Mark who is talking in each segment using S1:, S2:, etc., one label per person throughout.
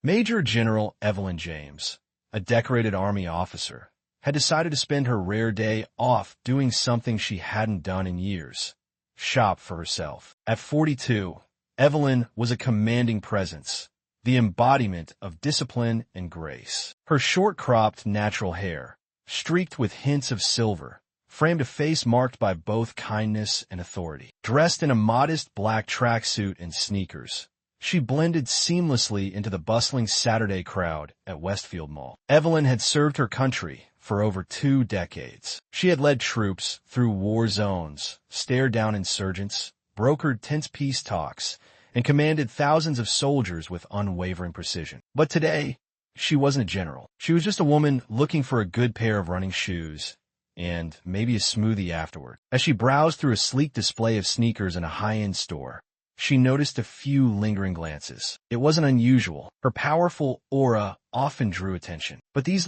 S1: Major General Evelyn James, a decorated Army officer, had decided to spend her rare day off doing something she hadn't done in years: shop for herself. At 42, Evelyn was a commanding presence, the embodiment of discipline and grace. Her short-cropped natural hair, streaked with hints of silver, framed a face marked by both kindness and authority. Dressed in a modest black tracksuit and sneakers, she blended seamlessly into the bustling Saturday crowd at Westfield Mall. Evelyn had served her country for over 2 decades. She had led troops through war zones, stared down insurgents, brokered tense peace talks, and commanded thousands of soldiers with unwavering precision. But today, she wasn't a general. She was just a woman looking for a good pair of running shoes and maybe a smoothie afterward. As she browsed through a sleek display of sneakers in a high-end store, she noticed a few lingering glances. It wasn't unusual. Her powerful aura often drew attention. But these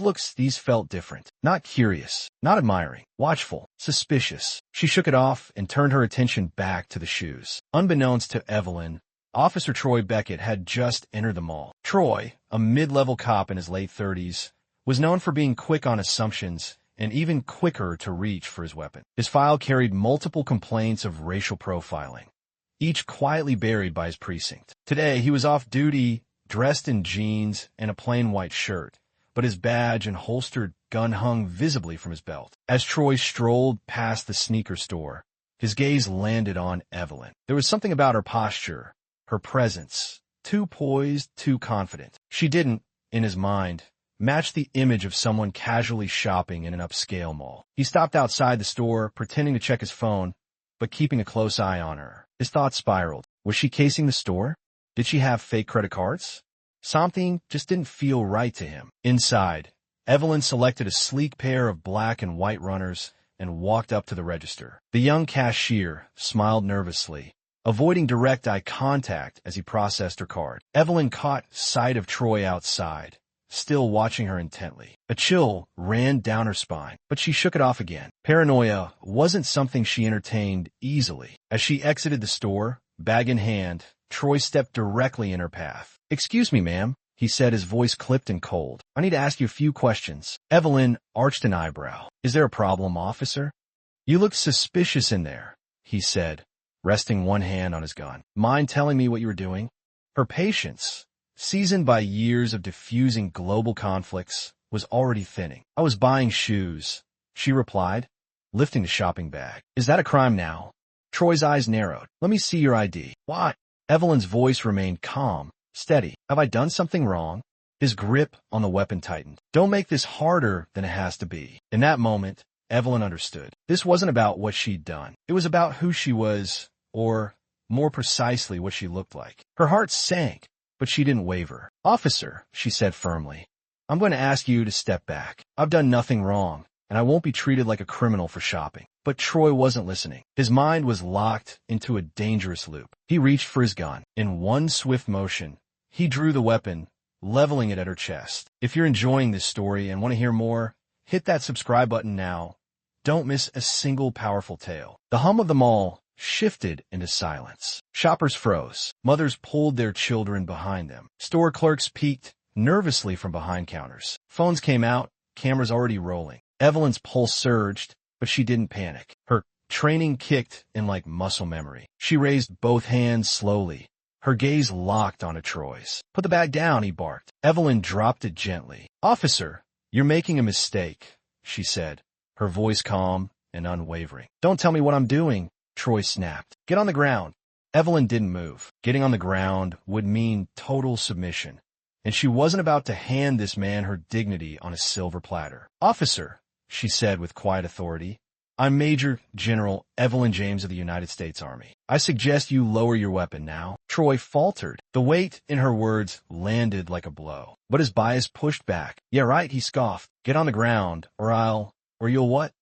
S1: felt different. Not curious, not admiring, watchful, suspicious. She shook it off and turned her attention back to the shoes. Unbeknownst to Evelyn, Officer Troy Beckett had just entered the mall. Troy, a mid-level cop in his late 30s, was known for being quick on assumptions and even quicker to reach for his weapon. His file carried multiple complaints of racial profiling, each quietly buried by his precinct. Today, he was off duty, dressed in jeans and a plain white shirt, but his badge and holstered gun hung visibly from his belt. As Troy strolled past the sneaker store, his gaze landed on Evelyn. There was something about her posture, her presence, too poised, too confident. She didn't, in his mind, match the image of someone casually shopping in an upscale mall. He stopped outside the store, pretending to check his phone, but keeping a close eye on her. His thoughts spiraled. Was she casing the store? Did she have fake credit cards? Something just didn't feel right to him. Inside, Evelyn selected a sleek pair of black and white runners and walked up to the register. The young cashier smiled nervously, avoiding direct eye contact as he processed her card. Evelyn caught sight of Troy outside, still watching her intently. A chill ran down her spine, but she shook it off again. Paranoia wasn't something she entertained easily. As she exited the store, bag in hand, Troy stepped directly in her path. "Excuse me, ma'am," he said, his voice clipped and cold. "I need to ask you a few questions." Evelyn arched an eyebrow. "Is there a problem, officer?" "You look suspicious in there," he said, resting one hand on his gun. "Mind telling me what you were doing?" Her patience, seasoned by years of diffusing global conflicts, was already thinning. "I was buying shoes," she replied, lifting the shopping bag. "Is that a crime now?" Troy's eyes narrowed. "Let me see your ID." "Why?" Evelyn's voice remained calm, steady. "Have I done something wrong?" His grip on the weapon tightened. "Don't make this harder than it has to be." In that moment, Evelyn understood. This wasn't about what she'd done. It was about who she was, or, more precisely, what she looked like. Her heart sank, but she didn't waver. "Officer," she said firmly, "I'm going to ask you to step back. I've done nothing wrong, and I won't be treated like a criminal for shopping." But Troy wasn't listening. His mind was locked into a dangerous loop. He reached for his gun. In one swift motion, he drew the weapon, leveling it at her chest. If you're enjoying this story and want to hear more, hit that subscribe button now. Don't miss a single powerful tale. The hum of the mall shifted into silence. Shoppers froze. Mothers pulled their children behind them. Store clerks peeked nervously from behind counters. Phones came out, cameras already rolling. Evelyn's pulse surged, but she didn't panic. Her training kicked in like muscle memory. She raised both hands slowly, her gaze locked onto Troy's. "Put the bag down," he barked. Evelyn dropped it gently. "Officer, you're making a mistake," she said, her voice calm and unwavering. "Don't tell me what I'm doing," Troy snapped. "Get on the ground." Evelyn didn't move. Getting on the ground would mean total submission, and she wasn't about to hand this man her dignity on a silver platter. "Officer," she said with quiet authority, "I'm Major General Evelyn James of the United States Army. I suggest you lower your weapon now." Troy faltered. The weight in her words landed like a blow, but his bias pushed back. "Yeah, right," he scoffed. "Get on the ground, or you'll what?"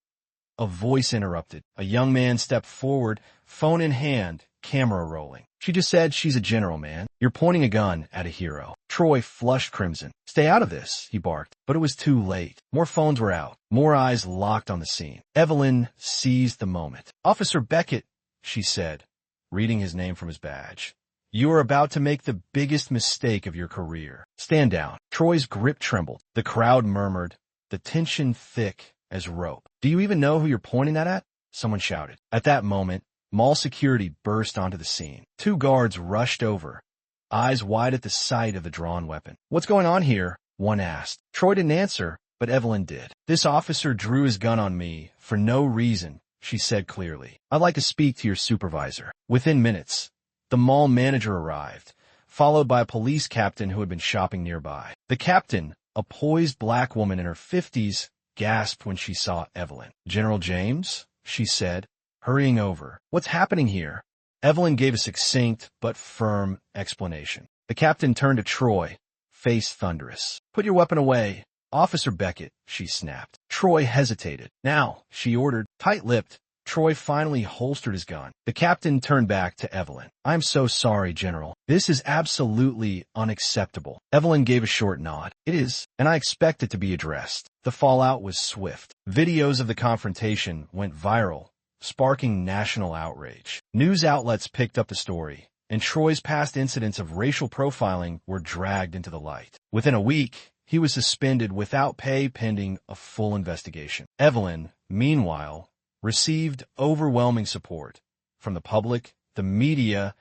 S1: A voice interrupted. A young man stepped forward, phone in hand, camera rolling. "She just said she's a general, man. You're pointing a gun at a hero." Troy flushed crimson. "Stay out of this," he barked. But it was too late. More phones were out. More eyes locked on the scene. Evelyn seized the moment. "Officer Beckett," she said, reading his name from his badge. You are about to make the biggest mistake of your career. Stand down. Troy's grip trembled. The crowd murmured, the tension thick as rope. Do you even know who you're pointing that at? Someone shouted. At that moment, mall security burst onto the scene. 2 guards rushed over, eyes wide at the sight of the drawn weapon. What's going on here? One asked. Troy didn't answer, but Evelyn did. This officer drew his gun on me for no reason, she said clearly. I'd like to speak to your supervisor. Within minutes, the mall manager arrived, followed by a police captain who had been shopping nearby. The captain, a poised black woman in her 50s, gasped when she saw Evelyn. General James? She said, hurrying over. What's happening here? Evelyn gave a succinct but firm explanation. The captain turned to Troy, face thunderous. Put your weapon away. Officer Beckett, she snapped. Troy hesitated. Now, she ordered. Tight-lipped, Troy finally holstered his gun. The captain turned back to Evelyn. I'm so sorry, General. This is absolutely unacceptable. Evelyn gave a short nod. It is, and I expect it to be addressed. The fallout was swift. Videos of the confrontation went viral, sparking national outrage. News outlets picked up the story, and Troy's past incidents of racial profiling were dragged into the light. Within a week, he was suspended without pay pending a full investigation. Evelyn, meanwhile, received overwhelming support from the public, the media,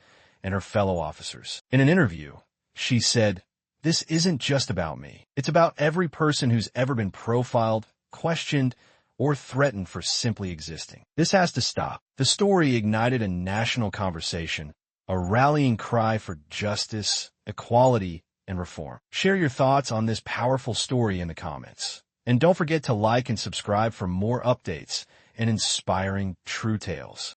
S1: and her fellow officers. In an interview, she said, "This isn't just about me. It's about every person who's ever been profiled, questioned, or threatened for simply existing. This has to stop." The story ignited a national conversation, a rallying cry for justice, equality, and reform. Share your thoughts on this powerful story in the comments. And don't forget to like and subscribe for more updates and inspiring true tales.